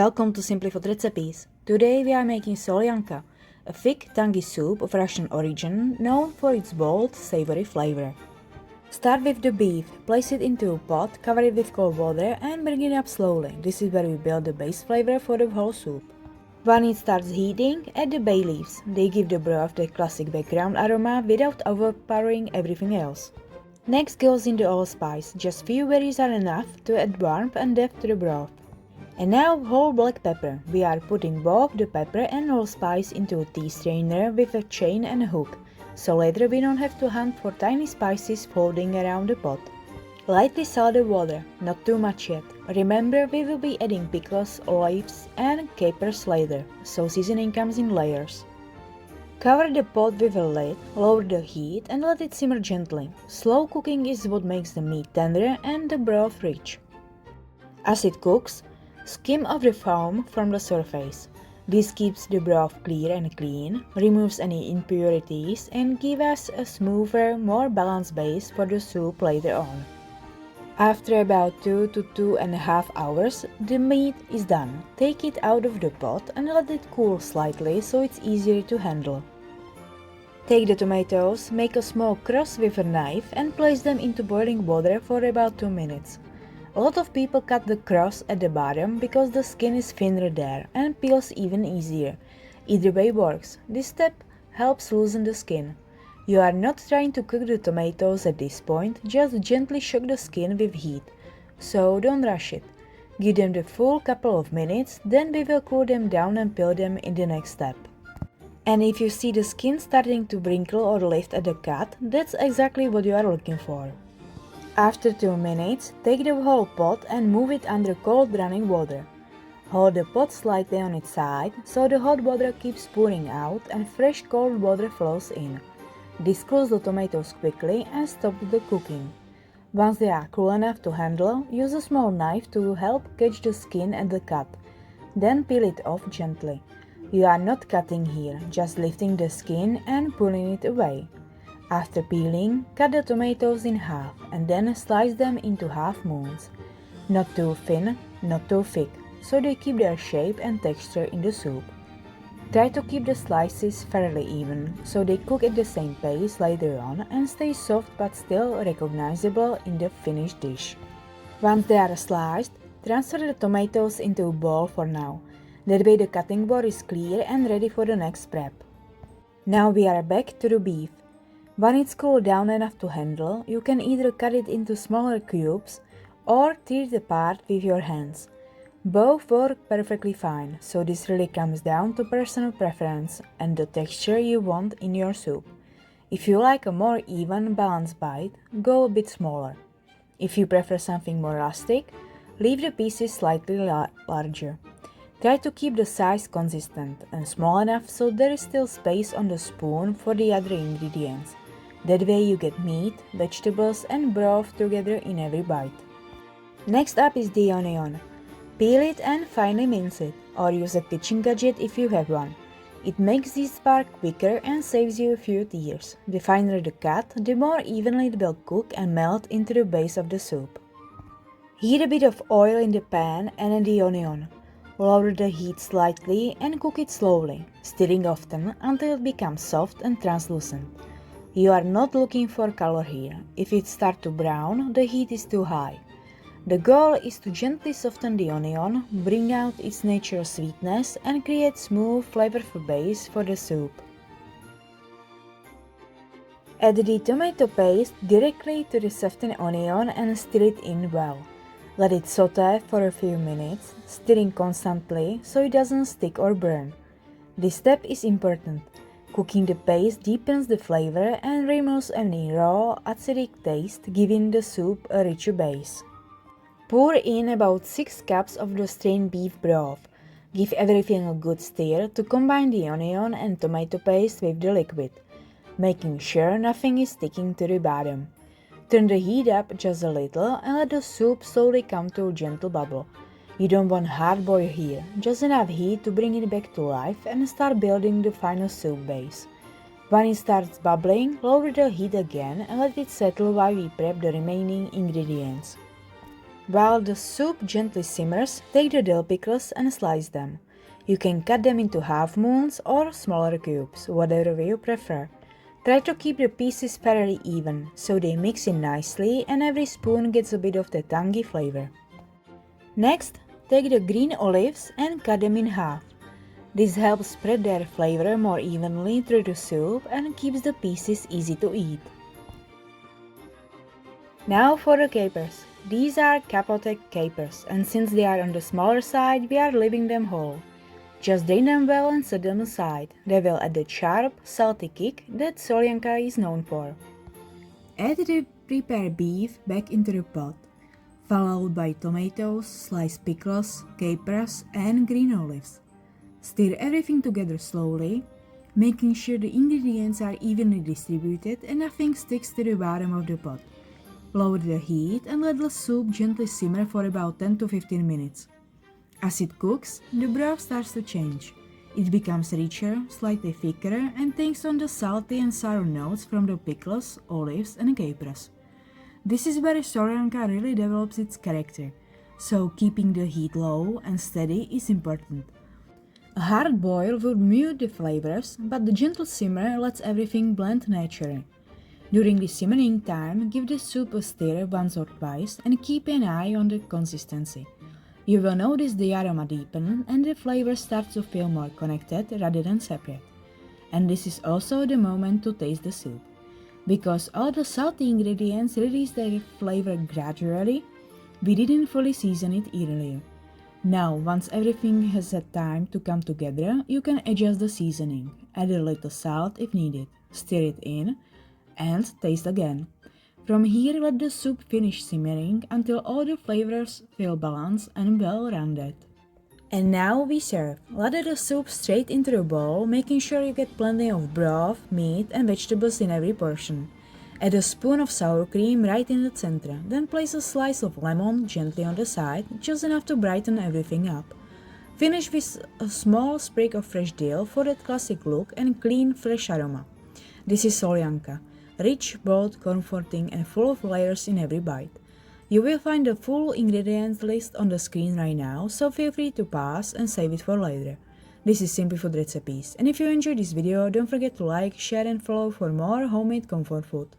Welcome to Simply Food Recipes. Today we are making Soljanka, a thick, tangy soup of Russian origin known for its bold, savory flavor. Start with the beef, place it into a pot, cover it with cold water and bring it up slowly. This is where we build the base flavor for the whole soup. When it starts heating, add the bay leaves. They give the broth the classic background aroma without overpowering everything else. Next goes in the allspice. Just few berries are enough to add warmth and depth to the broth. And now whole black pepper. We are putting both the pepper and allspice into a tea strainer with a chain and a hook, so later we don't have to hunt for tiny spices floating around the pot. Lightly salt the water, not too much yet. Remember, we will be adding pickles, olives and capers later, so seasoning comes in layers. Cover the pot with a lid, lower the heat and let it simmer gently. Slow cooking is what makes the meat tender and the broth rich. As it cooks, skim off the foam from the surface. This keeps the broth clear and clean, removes any impurities and gives us a smoother, more balanced base for the soup later on. After about 2 to 2.5 hours, the meat is done. Take it out of the pot and let it cool slightly so it's easier to handle. Take the tomatoes, make a small cross with a knife and place them into boiling water for about 2 minutes. A lot of people cut the cross at the bottom because the skin is thinner there and peels even easier. Either way works. This step helps loosen the skin. You are not trying to cook the tomatoes at this point, just gently shock the skin with heat, so don't rush it. Give them the full couple of minutes, then we will cool them down and peel them in the next step. And if you see the skin starting to wrinkle or lift at the cut, that's exactly what you are looking for. After 2 minutes, take the whole pot and move it under cold running water. Hold the pot slightly on its side, so the hot water keeps pouring out and fresh cold water flows in. This cools the tomatoes quickly and stops the cooking. Once they are cool enough to handle, use a small knife to help catch the skin at the cut. Then peel it off gently. You are not cutting here, just lifting the skin and pulling it away. After peeling, cut the tomatoes in half and then slice them into half moons. Not too thin, not too thick, so they keep their shape and texture in the soup. Try to keep the slices fairly even, so they cook at the same pace later on and stay soft but still recognizable in the finished dish. Once they are sliced, transfer the tomatoes into a bowl for now. That way the cutting board is clear and ready for the next prep. Now we are back to the beef. When it's cooled down enough to handle, you can either cut it into smaller cubes or tear it apart with your hands. Both work perfectly fine, so this really comes down to personal preference and the texture you want in your soup. If you like a more even, balanced bite, go a bit smaller. If you prefer something more rustic, leave the pieces slightly larger. Try to keep the size consistent and small enough so there is still space on the spoon for the other ingredients. That way you get meat, vegetables and broth together in every bite. Next up is the onion. Peel it and finely mince it, or use a kitchen gadget if you have one. It makes this part quicker and saves you a few tears. The finer the cut, the more evenly it will cook and melt into the base of the soup. Heat a bit of oil in the pan and add the onion. Lower the heat slightly and cook it slowly, stirring often until it becomes soft and translucent. You are not looking for color here. If it starts to brown, the heat is too high. The goal is to gently soften the onion, bring out its natural sweetness and create smooth, flavorful base for the soup. Add the tomato paste directly to the softened onion and stir it in well. Let it saute for a few minutes, stirring constantly so it doesn't stick or burn. This step is important. Cooking the paste deepens the flavor and removes any raw, acidic taste, giving the soup a richer base. Pour in about 6 cups of the strained beef broth. Give everything a good stir to combine the onion and tomato paste with the liquid, making sure nothing is sticking to the bottom. Turn the heat up just a little and let the soup slowly come to a gentle bubble. You don't want hard boil here, just enough heat to bring it back to life and start building the final soup base. When it starts bubbling, lower the heat again and let it settle while we prep the remaining ingredients. While the soup gently simmers, take the dill pickles and slice them. You can cut them into half moons or smaller cubes, whatever way you prefer. Try to keep the pieces fairly even, so they mix in nicely and every spoon gets a bit of the tangy flavor. Next, take the green olives and cut them in half. This helps spread their flavor more evenly through the soup and keeps the pieces easy to eat. Now for the capers. These are capote capers, and since they are on the smaller side, we are leaving them whole. Just drain them well and set them aside. They will add the sharp, salty kick that Soljanka is known for. Add the prepared beef back into the pot, followed by tomatoes, sliced pickles, capers, and green olives. Stir everything together slowly, making sure the ingredients are evenly distributed and nothing sticks to the bottom of the pot. Lower the heat and let the soup gently simmer for about 10 to 15 minutes. As it cooks, the broth starts to change. It becomes richer, slightly thicker, and takes on the salty and sour notes from the pickles, olives, and capers. This is where Soljanka really develops its character, so keeping the heat low and steady is important. A hard boil would mute the flavors, but the gentle simmer lets everything blend naturally. During the simmering time, give the soup a stir once or twice and keep an eye on the consistency. You will notice the aroma deepen and the flavor starts to feel more connected rather than separate. And this is also the moment to taste the soup. Because all the salty ingredients release their flavor gradually, we didn't fully season it earlier. Now, once everything has had time to come together, you can adjust the seasoning. Add a little salt if needed, stir it in, and taste again. From here, let the soup finish simmering until all the flavors feel balanced and well-rounded. And now we serve. Ladle the soup straight into the bowl, making sure you get plenty of broth, meat, and vegetables in every portion. Add a spoon of sour cream right in the center, then place a slice of lemon gently on the side, just enough to brighten everything up. Finish with a small sprig of fresh dill for that classic look and clean, fresh aroma. This is Soljanka. Rich, bold, comforting, and full of layers in every bite. You will find the full ingredients list on the screen right now, so feel free to pause and save it for later. This is Simple Food Recipes, and if you enjoyed this video, don't forget to like, share and follow for more homemade comfort food.